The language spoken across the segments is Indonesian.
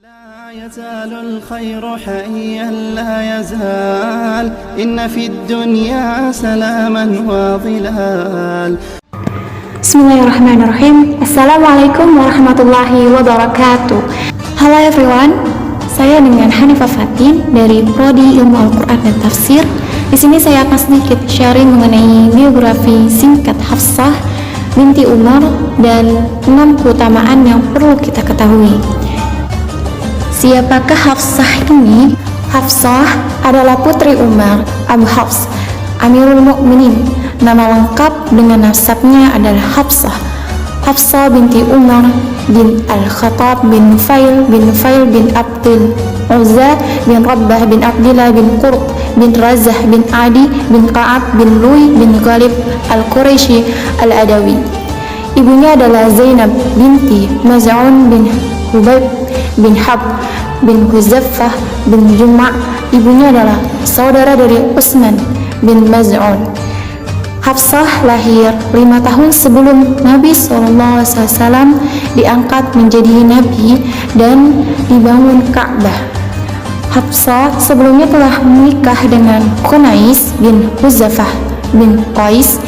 لا يزال الخير حيا لا يزال إن في الدنيا سلاما وظلال. Bismillahirrahmanirrahim. Assalamualaikum warahmatullahi wabarakatuh. Halo everyone, saya dengan Hanifah Fatin dari Prodi Ilmu Al-Quran dan Tafsir. Di sini saya akan sedikit sharing mengenai biografi singkat Hafsah binti Umar dan 6 keutamaan yang perlu kita ketahui. Siapakah Hafsah ini? Hafsah adalah putri Umar, Abu Hafs, Amirul Mukminin. Nama lengkap dengan nasabnya adalah Hafsah. Hafsah binti Umar bin Al-Khattab bin Nufail bin Abdul Uzza bin Rabbah bin Abdillah bin Qurt bin Razah bin Adi bin Ka'ab bin Lui bin Ghalib Al-Quraisy Al-Adawi. Ibunya adalah Zainab binti Maz'un bin Hubayb bin Hab bin Huzaffah bin Juma'. Ibunya adalah saudara dari Utsman bin Maz'un. Hafsah lahir 5 tahun sebelum Nabi SAW diangkat menjadi nabi dan dibangun Ka'bah. Hafsah sebelumnya telah menikah dengan Qunais bin Huzaffah bin Qais.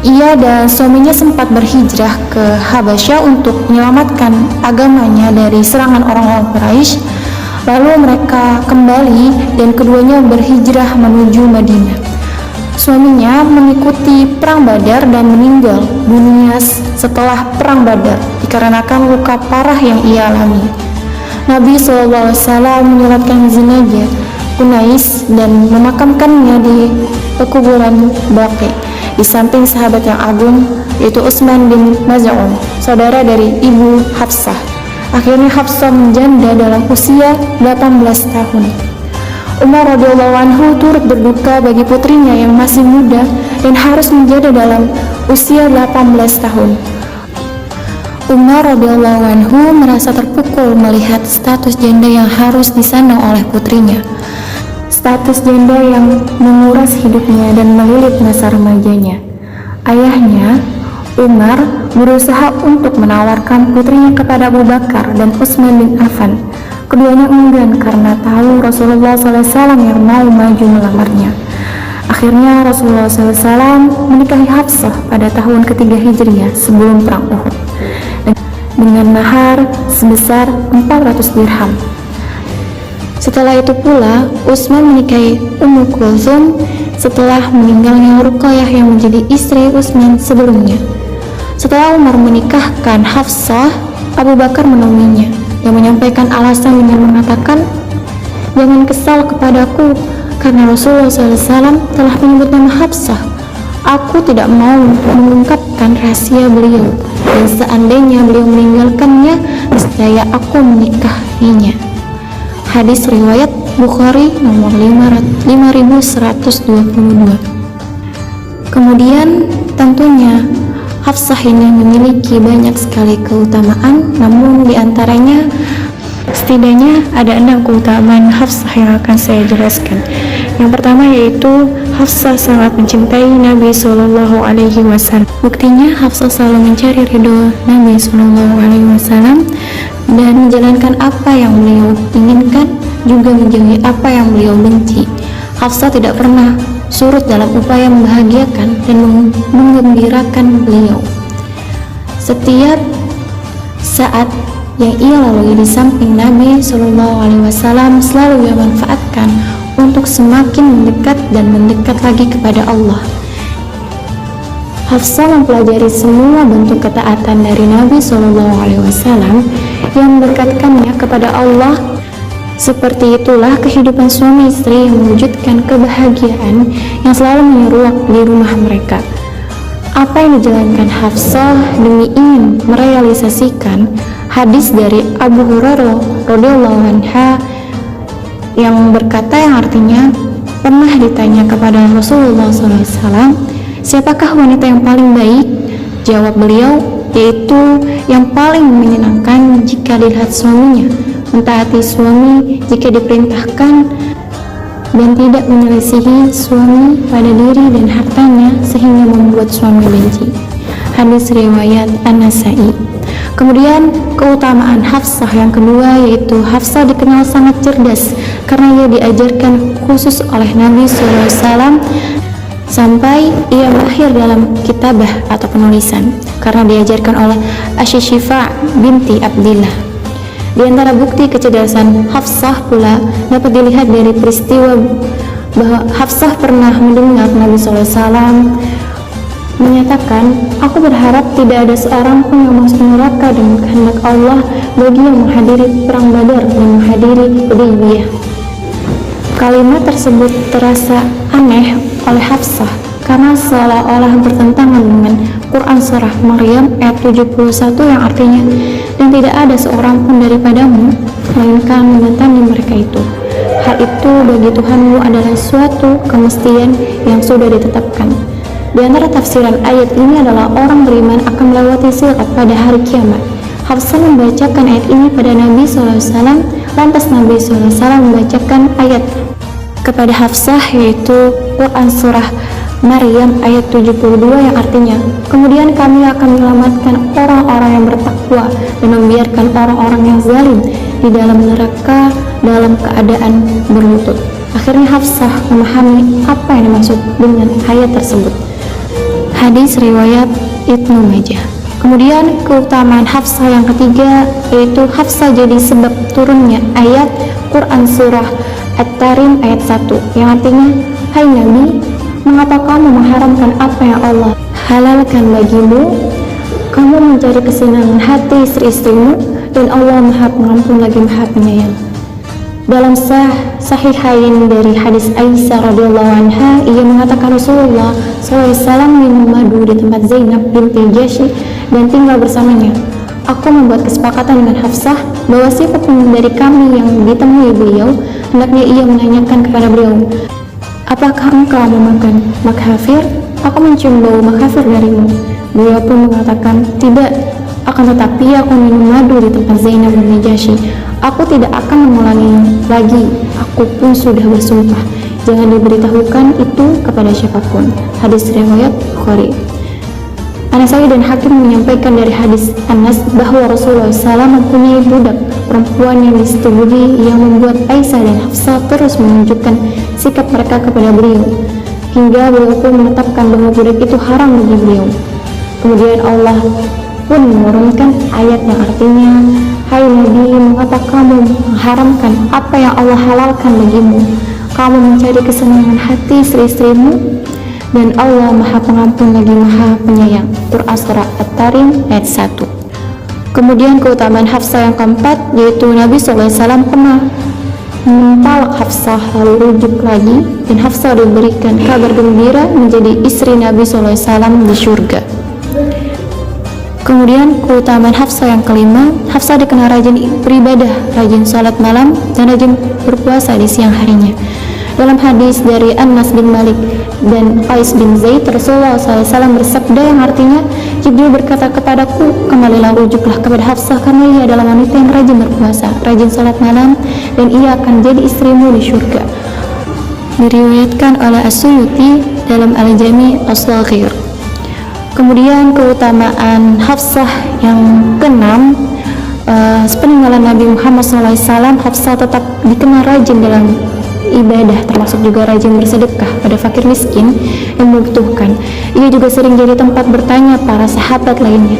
Ia dan suaminya sempat berhijrah ke Habasyah untuk menyelamatkan agamanya dari serangan orang-orang Quraisy. Lalu mereka kembali dan keduanya berhijrah menuju Madinah. Suaminya mengikuti perang Badar dan meninggal dunia setelah perang Badar dikarenakan luka parah yang ia alami. Nabi SAW menyolatkan jenazah Qunais dan memakamkannya di kuburan Baqi di samping sahabat yang agung yaitu Utsman bin Maz'un, saudara dari ibu Hafsah. Akhirnya Hafsah menjanda dalam usia 18 tahun. Umar radhiyallahu anhu turut berduka bagi putrinya yang masih muda dan harus menjanda dalam usia 18 tahun. Umar radhiyallahu anhu merasa terpukul melihat status janda yang harus disandang oleh putrinya. Status janda yang menguras hidupnya dan melilit masa remajanya. Ayahnya, Umar, berusaha untuk menawarkan putrinya kepada Abu Bakar dan Utsman bin Affan. Keduanya enggan karena tahu Rasulullah SAW yang mau maju melamarnya. Akhirnya Rasulullah SAW menikahi Hafsah pada tahun ketiga Hijriah sebelum perang Uhud dengan mahar sebesar 400 dirham. Setelah itu pula Utsman menikahi Ummu Kulthum setelah meninggalnya Ruqayyah yang menjadi istri Utsman sebelumnya. Setelah Umar menikahkan Hafsah, Abu Bakar menemuinya yang menyampaikan alasan dengan mengatakan, "Jangan kesal kepadaku karena Rasulullah SAW telah menyebut nama Hafsah. Aku tidak mau mengungkapkan rahasia beliau, dan seandainya beliau meninggalkannya, niscaya aku menikahinya." Hadis riwayat Bukhari nomor 5122. Kemudian tentunya Hafsah ini memiliki banyak sekali keutamaan, namun diantaranya setidaknya ada 6 keutamaan Hafsah yang akan saya jelaskan. Yang pertama yaitu Hafsah sangat mencintai Nabi SAW. Buktinya Hafsah selalu mencari ridho Nabi SAW dan menjalankan apa yang beliau inginkan, juga menjauhi apa yang beliau benci. Hafsah tidak pernah surut dalam upaya membahagiakan dan menggembirakan beliau. Setiap saat yang ia lalui di samping Nabi SAW selalu ia manfaatkan untuk semakin mendekat dan mendekat lagi kepada Allah. Hafsah mempelajari semua bentuk ketaatan dari Nabi SAW yang mendekatkannya kepada Allah. Seperti itulah kehidupan suami istri yang mewujudkan kebahagiaan yang selalu menyeruak di rumah mereka. Apa yang dijalankan Hafsah demi ingin merealisasikan hadis dari Abu Hurairah radhiyallahu anha yang berkata, yang artinya pernah ditanya kepada Rasulullah SAW, "Siapakah wanita yang paling baik?" Jawab beliau, yaitu yang paling menyenangkan jika dilihat suaminya, mentaati suami jika diperintahkan, dan tidak menyelisihi suami pada diri dan hartanya sehingga membuat suami benci. Hadis riwayat An-Nasa'i. Kemudian keutamaan Hafsah yang kedua yaitu Hafsah dikenal sangat cerdas karena ia diajarkan khusus oleh Nabi SAW sampai ia mahir dalam kitabah atau penulisan karena diajarkan oleh Asy-Syifa binti Abdillah. Di antara bukti kecerdasan Hafsah pula dapat dilihat dari peristiwa bahwa Hafsah pernah mendengar Nabi SAW menyatakan, "Aku berharap tidak ada seorang pun yang masuk neraka dengan kehendak Allah bagi yang menghadiri perang Badar dan menghadiri Hudaybiyah." Kalimat tersebut terasa aneh oleh Hafsah karena seolah-olah bertentangan dengan Quran surah Maryam ayat 71 yang artinya, "Dan tidak ada seorang pun daripadamu melainkan mendatangi mereka itu. Hal itu bagi Tuhanmu adalah suatu kemestian yang sudah ditetapkan." Di antara tafsiran ayat ini adalah orang beriman akan melewati sirat pada hari kiamat. Hafsah membacakan ayat ini pada Nabi SAW, lantas Nabi SAW membacakan ayat kepada Hafsah yaitu Quran surah Maryam ayat 72 yang artinya, "Kemudian kami akan menyelamatkan orang-orang yang bertakwa dan membiarkan orang-orang yang zalim di dalam neraka dalam keadaan berlutut." Akhirnya Hafsah memahami apa yang dimaksud dengan ayat tersebut. Hadis riwayat Ibnu Majah. Kemudian keutamaan Hafsah yang ketiga yaitu Hafsah jadi sebab turunnya ayat Quran surah At-Tarim ayat 1 yang artinya, "Hai Nabi, mengapa kamu mengharamkan apa yang Allah halalkan bagimu? Kamu mencari kesenangan hati istri-istrimu dan Allah Maha Pengampun lagi Maha Penyayang." Dalam Sahihain dari hadis Aisyah radhiyallahu anha, ia mengatakan Rasulullah SAW minum madu di tempat Zainab binti Jahsy dan tinggal bersamanya. "Aku membuat kesepakatan dengan Hafsah bahwa siapapun dari kami yang ditemui beliau, hendaknya ia menanyakan kepada beliau, 'Apakah engkau memakan maghfir?' Aku mencium bau maghfir darimu." Beliau pun mengatakan, "Tidak, akan tetapi aku minum madu di tempat Zainab binti Jahsy. Aku tidak akan mengulangi lagi. Aku pun sudah bersumpah, jangan diberitahukan itu kepada siapapun." Hadis riwayat Bukhari. An-Nasai dan Hakim menyampaikan dari hadis Anas bahwa Rasulullah SAW mempunyai budak perempuan yang disetubuhi yang membuat Aisyah dan Hafsah terus menunjukkan sikap mereka kepada beliau hingga beliau pun menetapkan bahwa budak itu haram bagi beliau. Kemudian Allah pun menurunkan ayat yang artinya, "Hai Nabi, mengapa kamu mengharamkan apa yang Allah halalkan bagimu? Kamu mencari kesenangan hati istri-istrimu dan Allah Maha Pengampun lagi Maha Penyayang." Quran surah At-Tarim ayat 1. Kemudian keutamaan Hafsah yang keempat yaitu Nabi SAW pernah mentalak Hafsah lalu rujuk lagi dan Hafsah diberikan kabar gembira menjadi istri Nabi SAW di surga. Kemudian keutamaan Hafsah yang kelima, Hafsah dikenal rajin beribadah, rajin sholat malam, dan rajin berpuasa di siang harinya. Dalam hadis dari Anas bin Malik dan Qais bin Zaid, Rasulullah SAW bersabda yang artinya, "Jibril berkata kepadaku, kembalilah rujuklah kepada Hafsah karena ia adalah wanita yang rajin berpuasa, rajin sholat malam, dan ia akan jadi istrimu di surga." Diriwayatkan oleh As-Suyuti dalam Al-Jami' As-Saghir. Kemudian keutamaan Hafsah yang keenam, sepeninggalan Nabi Muhammad SAW, Hafsah tetap dikenal rajin dalam ibadah, termasuk juga rajin bersedekah pada fakir miskin yang membutuhkan. Ia juga sering jadi tempat bertanya para sahabat lainnya.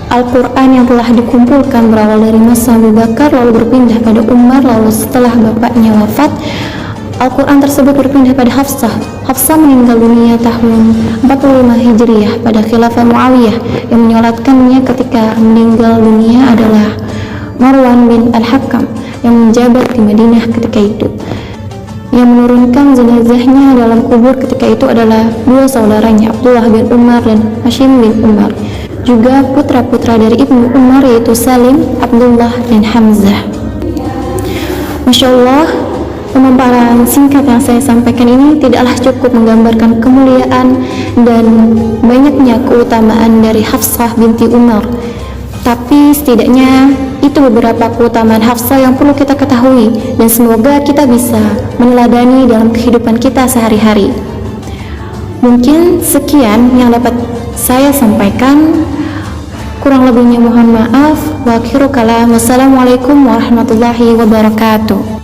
Al-Quran yang telah dikumpulkan berawal dari masa Abu Bakar lalu berpindah pada Umar, lalu setelah bapaknya wafat, Al-Quran tersebut berpindah pada Hafsah. Hafsah meninggal dunia tahun 45 Hijriah pada khilafah Muawiyah. Yang menyolatkannya ketika meninggal dunia adalah Marwan bin Al-Hakam yang menjabat di Madinah ketika itu. Yang menurunkan jenazahnya dalam kubur ketika itu adalah dua saudaranya, Abdullah bin Umar dan Hashim bin Umar. Juga putra-putra dari Ibnu Umar yaitu Salim, Abdullah, dan Hamzah. Masya Allah, pemaparan singkat yang saya sampaikan ini tidaklah cukup menggambarkan kemuliaan dan banyaknya keutamaan dari Hafsah binti Umar, tapi setidaknya itu beberapa keutamaan Hafsah yang perlu kita ketahui dan semoga kita bisa meneladani dalam kehidupan kita sehari-hari. Mungkin sekian yang dapat saya sampaikan. Kurang lebihnya mohon maaf. Wa akhiru kalam. Wassalamualaikum warahmatullahi wabarakatuh.